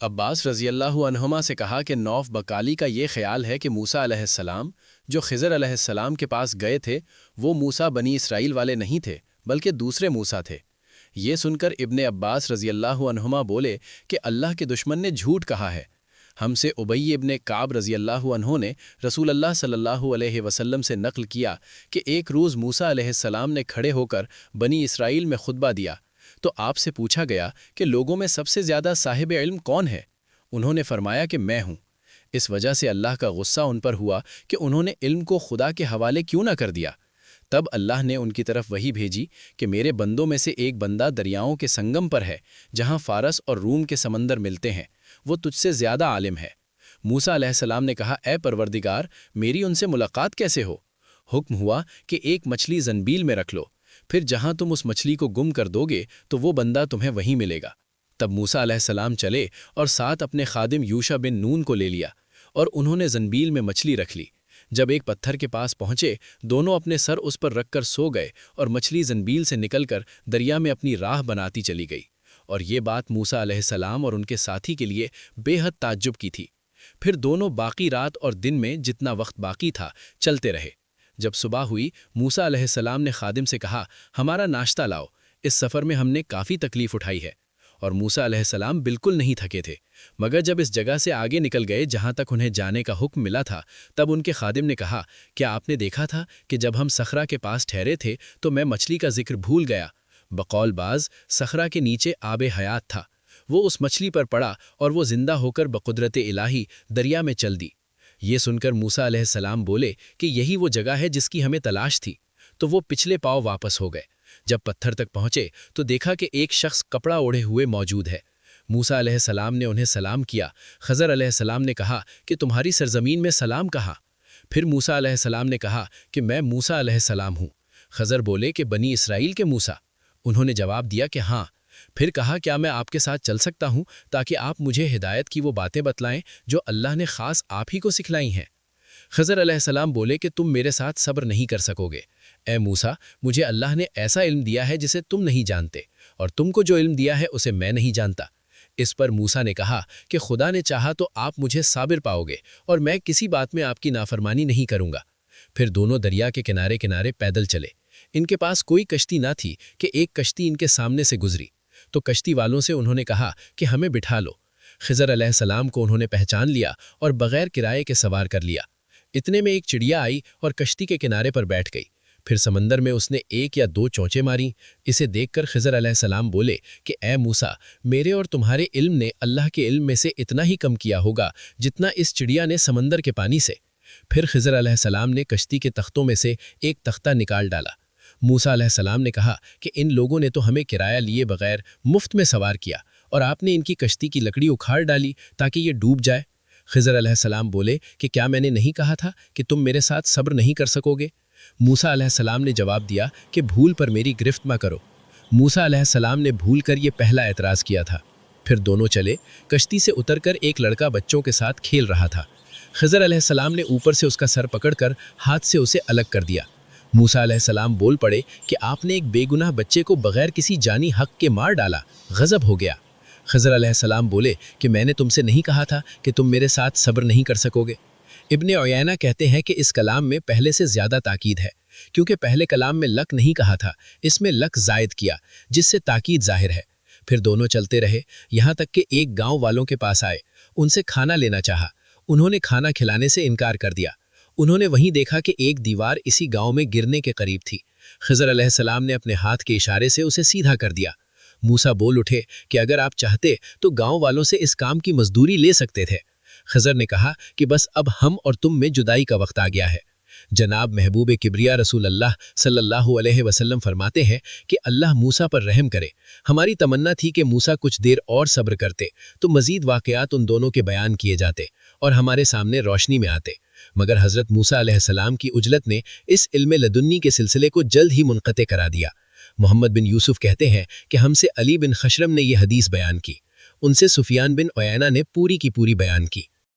عباس رضی اللہ عنہما سے کہا کہ نوف بکالی کا یہ خیال ہے کہ موسیٰ علیہ السلام جو خضر علیہ السلام کے پاس گئے تھے وہ موسیٰ بنی اسرائیل والے نہیں تھے بلکہ دوسرے موسیٰ تھے۔ یہ سن کر ابن عباس رضی اللہ عنہما بولے کہ اللہ کے دشمن نے جھوٹ کہا ہے۔ ہم سے ابی ابن کعب رضی اللہ عنہ نے رسول اللہ صلی اللہ علیہ وسلم سے نقل کیا کہ ایک روز موسیٰ علیہ السلام نے کھڑے ہو کر بنی اسرائیل میں خطبہ دیا تو آپ سے پوچھا گیا کہ لوگوں میں سب سے زیادہ صاحب علم کون ہے؟ انہوں نے فرمایا کہ میں ہوں۔ اس وجہ سے اللہ کا غصہ ان پر ہوا کہ انہوں نے علم کو خدا کے حوالے کیوں نہ کر دیا۔ تب اللہ نے ان کی طرف وحی بھیجی کہ میرے بندوں میں سے ایک بندہ دریاؤں کے سنگم پر ہے جہاں فارس اور روم کے سمندر ملتے ہیں، وہ تجھ سے زیادہ عالم ہے۔ موسیٰ علیہ السلام نے کہا اے پروردگار، میری ان سے ملاقات کیسے ہو؟ حکم ہوا کہ ایک مچھلی زنبیل میں رکھ لو، پھر جہاں تم اس مچھلی کو گم کر دو گے تو وہ بندہ تمہیں وہیں ملے گا۔ تب موسیٰ علیہ السلام چلے اور ساتھ اپنے خادم یوشع بن نون کو لے لیا اور انہوں نے زنبیل میں مچھلی رکھ لی۔ جب ایک پتھر کے پاس پہنچے دونوں اپنے سر اس پر رکھ کر سو گئے اور مچھلی زنبیل سے نکل کر دریا میں اپنی راہ بناتی چلی گئی، اور یہ بات موسیٰ علیہ السلام اور ان کے ساتھی کے لیے بے حد تعجب کی تھی۔ پھر دونوں باقی رات اور دن میں جتنا وقت باقی تھا چلتے رہے۔ جب صبح ہوئی موسیٰ علیہ السلام نے خادم سے کہا ہمارا ناشتہ لاؤ، اس سفر میں ہم نے کافی تکلیف اٹھائی ہے۔ اور موسیٰ علیہ السلام بالکل نہیں تھکے تھے، مگر جب اس جگہ سے آگے نکل گئے جہاں تک انہیں جانے کا حکم ملا تھا تب ان کے خادم نے کہا کیا آپ نے دیکھا تھا کہ جب ہم صخرہ کے پاس ٹھہرے تھے تو میں مچھلی کا ذکر بھول گیا؟ بقول باز صخرہ کے نیچے آب حیات تھا، وہ اس مچھلی پر پڑا اور وہ زندہ ہو کر بقدرت الہی دریا میں چل دی۔ یہ سن کر موسیٰ علیہ السلام بولے کہ یہی وہ جگہ ہے جس کی ہمیں تلاش تھی، تو وہ پچھلے پاؤں واپس ہو گئے۔ جب پتھر تک پہنچے تو دیکھا کہ ایک شخص کپڑا اوڑھے ہوئے موجود ہے۔ موسیٰ علیہ السلام نے انہیں سلام کیا۔ خضر علیہ السلام نے کہا کہ تمہاری سرزمین میں سلام کہا؟ پھر موسیٰ علیہ السلام نے کہا کہ میں موسیٰ علیہ السلام ہوں۔ خضر بولے کہ بنی اسرائیل کے موسیٰ؟ انہوں نے جواب دیا کہ ہاں۔ پھر کہا کیا میں آپ کے ساتھ چل سکتا ہوں تاکہ آپ مجھے ہدایت کی وہ باتیں بتلائیں جو اللہ نے خاص آپ ہی کو سکھلائی ہیں؟ خضر علیہ السلام بولے کہ تم میرے ساتھ صبر نہیں کر سکو گے۔ اے موسیٰ، مجھے اللہ نے ایسا علم دیا ہے جسے تم نہیں جانتے، اور تم کو جو علم دیا ہے اسے میں نہیں جانتا۔ اس پر موسیٰ نے کہا کہ خدا نے چاہا تو آپ مجھے صابر پاؤ گے اور میں کسی بات میں آپ کی نافرمانی نہیں کروں گا۔ پھر دونوں دریا کے کنارے کنارے پیدل چلے۔ ان کے پاس کوئی کشتی نہ تھی کہ ایک کشتی ان کے سامنے سے گزری، تو کشتی والوں سے انہوں نے کہا کہ ہمیں بٹھا لو۔ خضر علیہ السلام کو انہوں نے پہچان لیا اور بغیر کرائے کے سوار کر لیا۔ اتنے میں ایک چڑیا آئی اور کشتی کے کنارے پر بیٹھ گئی۔ پھر سمندر میں اس نے ایک یا دو چونچیں ماری۔ اسے دیکھ کر خضر علیہ السلام بولے کہ اے موسیٰ، میرے اور تمہارے علم نے اللہ کے علم میں سے اتنا ہی کم کیا ہوگا جتنا اس چڑیا نے سمندر کے پانی سے۔ پھر خضر علیہ السلام نے کشتی کے تختوں میں سے ایک تختہ نکال ڈالا۔ موسیٰ علیہ السلام نے کہا کہ ان لوگوں نے تو ہمیں کرایہ لیے بغیر مفت میں سوار کیا اور آپ نے ان کی کشتی کی لکڑی اکھاڑ ڈالی تاکہ یہ ڈوب جائے۔ خضر علیہ السلام بولے کہ کیا میں نے نہیں کہا تھا کہ تم میرے ساتھ صبر نہیں کر سکو گے؟ موسیٰ علیہ السلام نے جواب دیا کہ بھول پر میری گرفت مت کرو۔ موسیٰ علیہ السلام نے بھول کر یہ پہلا اعتراض کیا تھا۔ پھر دونوں چلے۔ کشتی سے اتر کر ایک لڑکا بچوں کے ساتھ کھیل رہا تھا۔ خضر علیہ السلام نے اوپر سے اس کا سر پکڑ کر ہاتھ سے اسے الگ کر دیا۔ موسیٰ علیہ السلام بول پڑے کہ آپ نے ایک بے گناہ بچے کو بغیر کسی جانی حق کے مار ڈالا، غضب ہو گیا۔ خضر علیہ السلام بولے کہ میں نے تم سے نہیں کہا تھا کہ تم میرے ساتھ صبر نہیں کر سکو گے؟ ابن عیینہ کہتے ہیں کہ اس کلام میں پہلے سے زیادہ تاکید ہے، کیونکہ پہلے کلام میں لک نہیں کہا تھا، اس میں لک زائد کیا جس سے تاکید ظاہر ہے۔ پھر دونوں چلتے رہے یہاں تک کہ ایک گاؤں والوں کے پاس آئے۔ ان سے کھانا لینا چاہا، انہوں نے کھانا کھلانے سے انکار کر دیا۔ انہوں نے وہیں دیکھا کہ ایک دیوار اسی گاؤں میں گرنے کے قریب تھی۔ خضر علیہ السلام نے اپنے ہاتھ کے اشارے سے اسے سیدھا کر دیا۔ موسیٰ بول اٹھے کہ اگر آپ چاہتے تو گاؤں والوں سے اس کام کی مزدوری لے سکتے تھے۔ خضر نے کہا کہ بس اب ہم اور تم میں جدائی کا وقت آ گیا ہے۔ جناب محبوب کبریا رسول اللہ صلی اللہ علیہ وسلم فرماتے ہیں کہ اللہ موسیٰ پر رحم کرے۔ ہماری تمنا تھی کہ موسیٰ کچھ دیر اور صبر کرتے تو مزید واقعات ان دونوں کے بیان کیے جاتے اور ہمارے سامنے روشنی میں آتے، مگر حضرت موسیٰ علیہ السلام کی عجلت نے اس علم لدنی کے سلسلے کو جلد ہی منقطع کرا دیا۔ محمد بن یوسف کہتے ہیں کہ ہم سے علی بن خشرم نے یہ حدیث بیان کی، ان سے سفیان بن عیینہ نے پوری کی پوری بیان کی۔